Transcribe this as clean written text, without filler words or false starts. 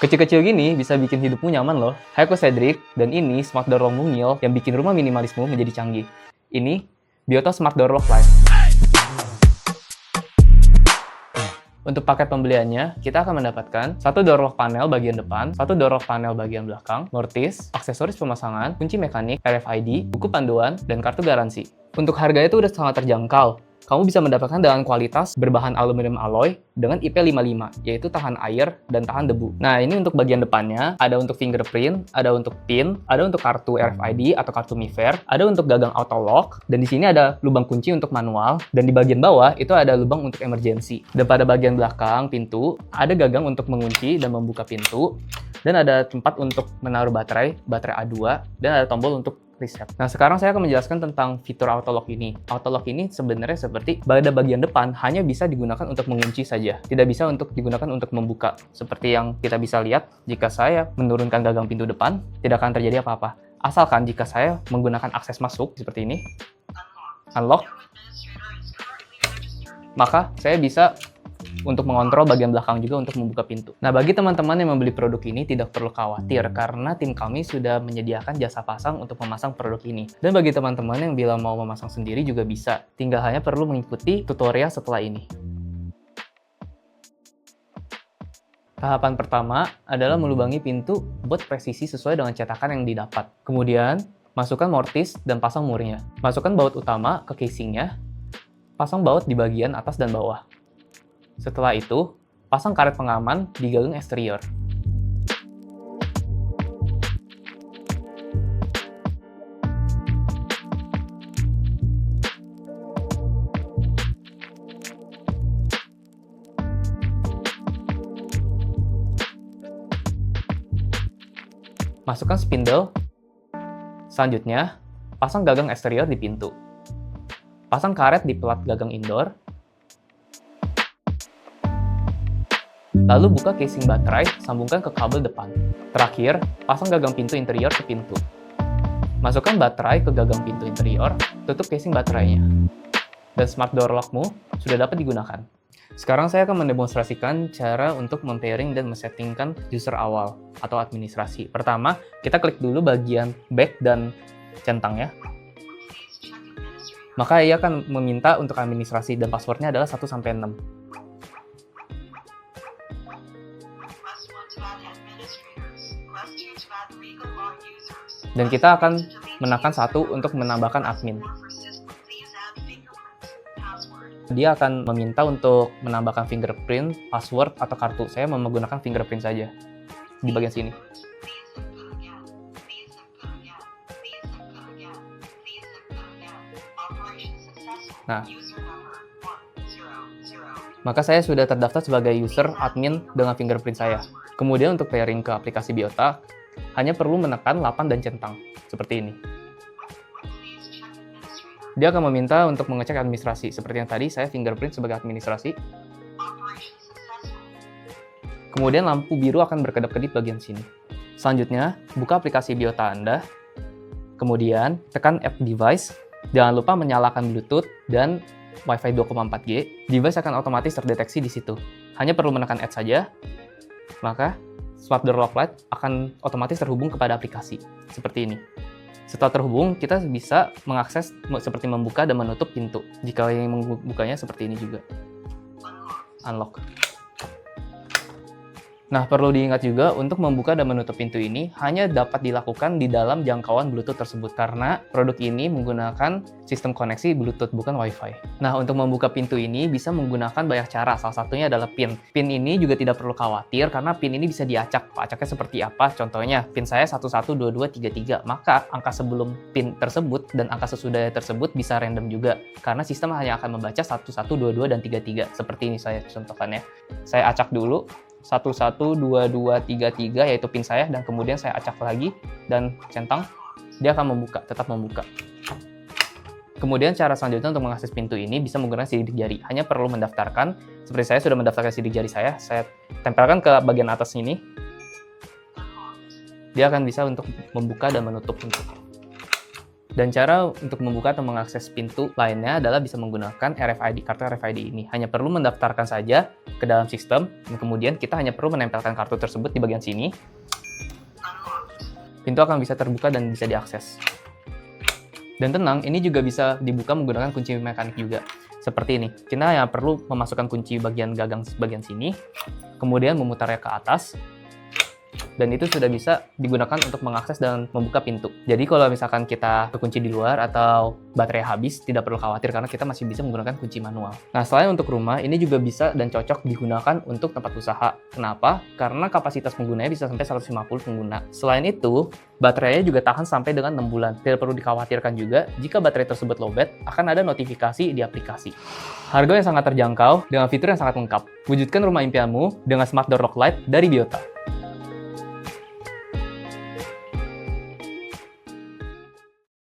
Kecil-kecil gini bisa bikin hidupmu nyaman loh. Hai, aku Cedric, dan ini Smart Door Lock Mungil yang bikin rumah minimalismu menjadi canggih. Ini Bioto Smart Door Lock Lite. Untuk paket pembeliannya, kita akan mendapatkan satu door lock panel bagian depan, satu door lock panel bagian belakang, mortis, aksesoris pemasangan, kunci mekanik, RFID, buku panduan, dan kartu garansi. Untuk harganya itu udah sangat terjangkau. Kamu bisa mendapatkan dengan kualitas berbahan aluminium alloy dengan IP55, yaitu tahan air dan tahan debu. Nah, ini untuk bagian depannya, ada untuk fingerprint, ada untuk pin, ada untuk kartu RFID atau kartu MiFair, ada untuk gagang auto lock, dan di sini ada lubang kunci untuk manual, dan di bagian bawah itu ada lubang untuk emergency. Dan pada bagian belakang pintu, ada gagang untuk mengunci dan membuka pintu, dan ada tempat untuk menaruh baterai A2, dan ada tombol untuk reset. Nah, sekarang saya akan menjelaskan tentang fitur auto lock ini. Auto lock ini sebenarnya seperti pada bagian depan hanya bisa digunakan untuk mengunci saja, tidak bisa untuk digunakan untuk membuka. Seperti yang kita bisa lihat, jika saya menurunkan gagang pintu depan, tidak akan terjadi apa-apa. Asalkan jika saya menggunakan akses masuk seperti ini, unlock, maka saya bisa untuk mengontrol bagian belakang juga untuk membuka pintu. Nah, bagi teman-teman yang membeli produk ini tidak perlu khawatir karena tim kami sudah menyediakan jasa pasang untuk memasang produk ini. Dan bagi teman-teman yang bila mau memasang sendiri juga bisa, tinggal hanya perlu mengikuti tutorial setelah ini. Tahapan pertama adalah melubangi pintu buat presisi sesuai dengan cetakan yang didapat. Kemudian, masukkan mortis dan pasang murnya. Masukkan baut utama ke casingnya, pasang baut di bagian atas dan bawah. Setelah itu, pasang karet pengaman di gagang eksterior. Masukkan spindle. Selanjutnya, pasang gagang eksterior di pintu. Pasang karet di pelat gagang indoor. Lalu buka casing baterai, sambungkan ke kabel depan. Terakhir, pasang gagang pintu interior ke pintu. Masukkan baterai ke gagang pintu interior, tutup casing baterainya. Dan smart door lockmu sudah dapat digunakan. Sekarang saya akan mendemonstrasikan cara untuk mempairing dan mesettingkan user awal atau administrasi. Pertama, kita klik dulu bagian back dan centangnya. Maka ia akan meminta untuk administrasi dan passwordnya adalah 1-6. Dan kita akan menekan 1 untuk menambahkan admin. Dia akan meminta untuk menambahkan fingerprint, password, atau kartu. Saya mau menggunakan fingerprint saja di bagian sini. Nah, maka saya sudah terdaftar sebagai user admin dengan fingerprint saya. Kemudian untuk pairing ke aplikasi Biota, hanya perlu menekan 8 dan centang, seperti ini. Dia akan meminta untuk mengecek administrasi, seperti yang tadi saya fingerprint sebagai administrasi. Kemudian lampu biru akan berkedap-kedip bagian sini. Selanjutnya, buka aplikasi Biota Anda. Kemudian, tekan Add Device. Jangan lupa menyalakan Bluetooth dan Wi-Fi 2,4G. Device akan otomatis terdeteksi di situ. Hanya perlu menekan Add saja, maka Smart Door Lock Lite akan otomatis terhubung kepada aplikasi, seperti ini. Setelah terhubung, kita bisa mengakses seperti membuka dan menutup pintu. Jika ingin membukanya seperti ini juga. Unlock. Nah, perlu diingat juga untuk membuka dan menutup pintu ini hanya dapat dilakukan di dalam jangkauan Bluetooth tersebut karena produk ini menggunakan sistem koneksi Bluetooth bukan Wi-Fi. Nah, untuk membuka pintu ini bisa menggunakan banyak cara, salah satunya adalah pin. Pin ini juga tidak perlu khawatir karena pin ini bisa diacak. Acaknya seperti apa? Contohnya, pin saya 112233, maka angka sebelum pin tersebut dan angka sesudahnya tersebut bisa random juga karena sistem hanya akan membaca 1122 dan 33. Seperti ini saya contohkan ya. Saya acak dulu 112233 yaitu pin saya dan kemudian saya acak lagi dan centang, dia akan membuka, tetap membuka. Kemudian cara selanjutnya untuk mengakses pintu ini bisa menggunakan sidik jari. Hanya perlu mendaftarkan, seperti saya sudah mendaftarkan sidik jari saya tempelkan ke bagian atas ini. Dia akan bisa untuk membuka dan menutup pintu. Dan cara untuk membuka atau mengakses pintu lainnya adalah bisa menggunakan RFID, kartu RFID ini. Hanya perlu mendaftarkan saja ke dalam sistem, dan kemudian kita hanya perlu menempelkan kartu tersebut di bagian sini. Pintu akan bisa terbuka dan bisa diakses. Dan tenang, ini juga bisa dibuka menggunakan kunci mekanik juga. Seperti ini, kita hanya perlu memasukkan kunci bagian gagang bagian sini, kemudian memutarnya ke atas, dan itu sudah bisa digunakan untuk mengakses dan membuka pintu. Jadi kalau misalkan kita kekunci di luar atau baterai habis, tidak perlu khawatir karena kita masih bisa menggunakan kunci manual. Nah, selain untuk rumah, ini juga bisa dan cocok digunakan untuk tempat usaha. Kenapa? Karena kapasitas penggunanya bisa sampai 150 pengguna. Selain itu, baterainya juga tahan sampai dengan 6 bulan. Tidak perlu dikhawatirkan juga, jika baterai tersebut lowbat, akan ada notifikasi di aplikasi. Harga yang sangat terjangkau, dengan fitur yang sangat lengkap. Wujudkan rumah impianmu dengan Smart Door Lock Lite dari Biota.